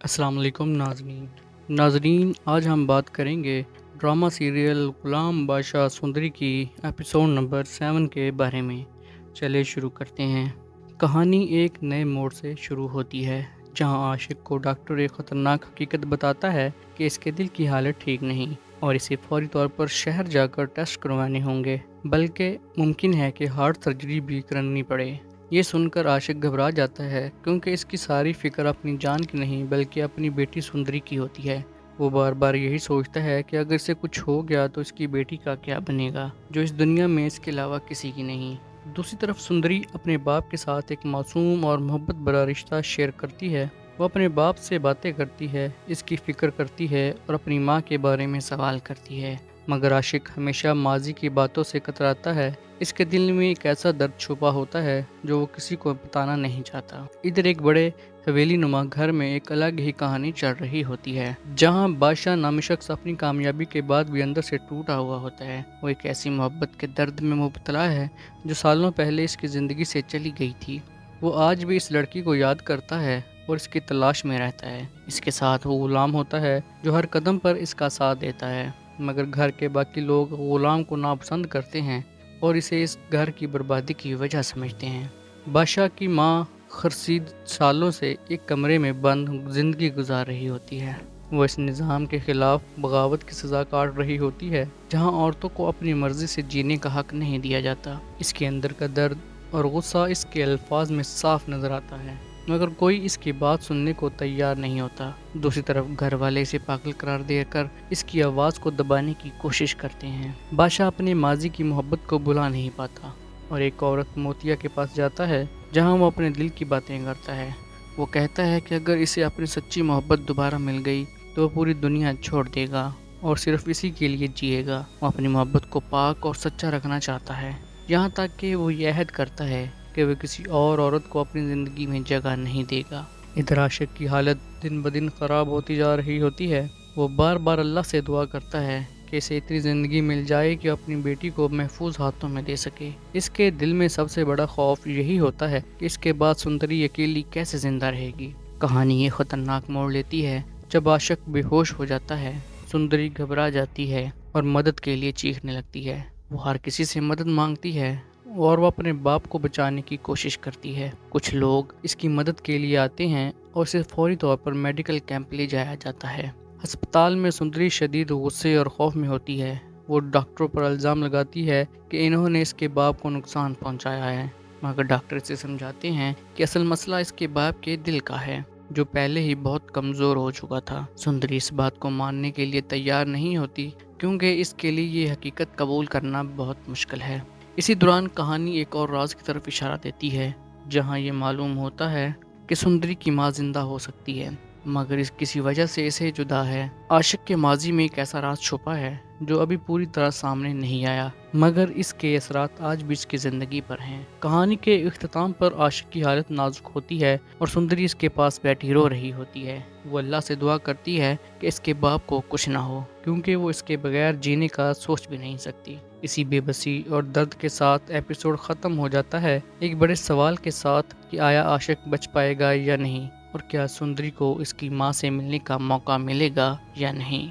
السلام علیکم ناظرین آج ہم بات کریں گے ڈرامہ سیریل غلام بادشاہ سندری کی ایپیسوڈ نمبر 7 کے بارے میں۔ چلے شروع کرتے ہیں۔ کہانی ایک نئے موڑ سے شروع ہوتی ہے جہاں عاشق کو ڈاکٹر ایک خطرناک حقیقت بتاتا ہے کہ اس کے دل کی حالت ٹھیک نہیں اور اسے فوری طور پر شہر جا کر ٹیسٹ کروانے ہوں گے، بلکہ ممکن ہے کہ ہارٹ سرجری بھی کرنی پڑے۔ یہ سن کر عاشق گھبرا جاتا ہے کیونکہ اس کی ساری فکر اپنی جان کی نہیں بلکہ اپنی بیٹی سندری کی ہوتی ہے۔ وہ بار بار یہی سوچتا ہے کہ اگر اسے کچھ ہو گیا تو اس کی بیٹی کا کیا بنے گا جو اس دنیا میں اس کے علاوہ کسی کی نہیں۔ دوسری طرف سندری اپنے باپ کے ساتھ ایک معصوم اور محبت بھرا رشتہ شیئر کرتی ہے۔ وہ اپنے باپ سے باتیں کرتی ہے، اس کی فکر کرتی ہے اور اپنی ماں کے بارے میں سوال کرتی ہے، مگر عاشق ہمیشہ ماضی کی باتوں سے کتراتا ہے۔ اس کے دل میں ایک ایسا درد چھپا ہوتا ہے جو وہ کسی کو بتانا نہیں چاہتا۔ ادھر ایک بڑے حویلی نما گھر میں ایک الگ ہی کہانی چل رہی ہوتی ہے جہاں بادشاہ نامی شخص اپنی کامیابی کے بعد بھی اندر سے ٹوٹا ہوا ہوتا ہے۔ وہ ایک ایسی محبت کے درد میں مبتلا ہے جو سالوں پہلے اس کی زندگی سے چلی گئی تھی۔ وہ آج بھی اس لڑکی کو یاد کرتا ہے اور اس کی تلاش میں رہتا ہے۔ اس کے ساتھ وہ غلام ہوتا ہے جو ہر قدم پر اس کا ساتھ دیتا ہے، مگر گھر کے باقی لوگ غلام کو ناپسند کرتے ہیں اور اسے اس گھر کی بربادی کی وجہ سمجھتے ہیں۔ بادشاہ کی ماں خورشید سالوں سے ایک کمرے میں بند زندگی گزار رہی ہوتی ہے۔ وہ اس نظام کے خلاف بغاوت کی سزا کاٹ رہی ہوتی ہے جہاں عورتوں کو اپنی مرضی سے جینے کا حق نہیں دیا جاتا۔ اس کے اندر کا درد اور غصہ اس کے الفاظ میں صاف نظر آتا ہے، مگر کوئی اس کی بات سننے کو تیار نہیں ہوتا۔ دوسری طرف گھر والے اسے پاگل قرار دے کر اس کی آواز کو دبانے کی کوشش کرتے ہیں۔ بادشاہ اپنے ماضی کی محبت کو بھلا نہیں پاتا اور ایک عورت موتیا کے پاس جاتا ہے جہاں وہ اپنے دل کی باتیں کرتا ہے۔ وہ کہتا ہے کہ اگر اسے اپنی سچی محبت دوبارہ مل گئی تو وہ پوری دنیا چھوڑ دے گا اور صرف اسی کے لیے جیے گا۔ وہ اپنی محبت کو پاک اور سچا رکھنا چاہتا ہے، یہاں تک کہ وہ یہ عہد کرتا ہے کہ وہ کسی اور عورت کو اپنی زندگی میں جگہ نہیں دے گا۔ ادھر عاشق کی حالت دن بدن خراب ہوتی جا رہی ہوتی ہے۔ وہ بار بار اللہ سے دعا کرتا ہے کہ اسے اتنی زندگی مل جائے کہ اپنی بیٹی کو محفوظ ہاتھوں میں دے سکے۔ اس کے دل میں سب سے بڑا خوف یہی ہوتا ہے کہ اس کے بعد سندری اکیلی کیسے زندہ رہے گی۔ کہانی یہ خطرناک موڑ لیتی ہے جب عاشق بے ہوش ہو جاتا ہے۔ سندری گھبرا جاتی ہے اور مدد کے لیے چیخنے لگتی ہے۔ وہ ہر کسی سے مدد مانگتی ہے اور وہ اپنے باپ کو بچانے کی کوشش کرتی ہے۔ کچھ لوگ اس کی مدد کے لیے آتے ہیں اور اسے فوری طور پر میڈیکل کیمپ لے جایا جاتا ہے۔ ہسپتال میں سندری شدید غصے اور خوف میں ہوتی ہے۔ وہ ڈاکٹروں پر الزام لگاتی ہے کہ انہوں نے اس کے باپ کو نقصان پہنچایا ہے، مگر ڈاکٹر اسے سمجھاتے ہیں کہ اصل مسئلہ اس کے باپ کے دل کا ہے جو پہلے ہی بہت کمزور ہو چکا تھا۔ سندری اس بات کو ماننے کے لیے تیار نہیں ہوتی کیونکہ اس کے لیے یہ حقیقت قبول کرنا بہت مشکل ہے۔ اسی دوران کہانی ایک اور راز کی طرف اشارہ دیتی ہے جہاں یہ معلوم ہوتا ہے کہ سندری کی ماں زندہ ہو سکتی ہے مگر اس کسی وجہ سے اسے جدا ہے۔ عاشق کے ماضی میں ایک ایسا راز چھپا ہے جو ابھی پوری طرح سامنے نہیں آیا، مگر اس کے اثرات آج بھی اس کی زندگی پر ہیں۔ کہانی کے اختتام پر عاشق کی حالت نازک ہوتی ہے اور سندری اس کے پاس بیٹھی رو رہی ہوتی ہے۔ وہ اللہ سے دعا کرتی ہے کہ اس کے باپ کو کچھ نہ ہو کیونکہ وہ اس کے بغیر جینے کا سوچ بھی نہیں سکتی۔ اسی بے بسی اور درد کے ساتھ ایپیسوڈ ختم ہو جاتا ہے، ایک بڑے سوال کے ساتھ کہ آیا عاشق بچ پائے گا یا نہیں، اور کیا سندری کو اس کی ماں سے ملنے کا موقع ملے گا یا نہیں۔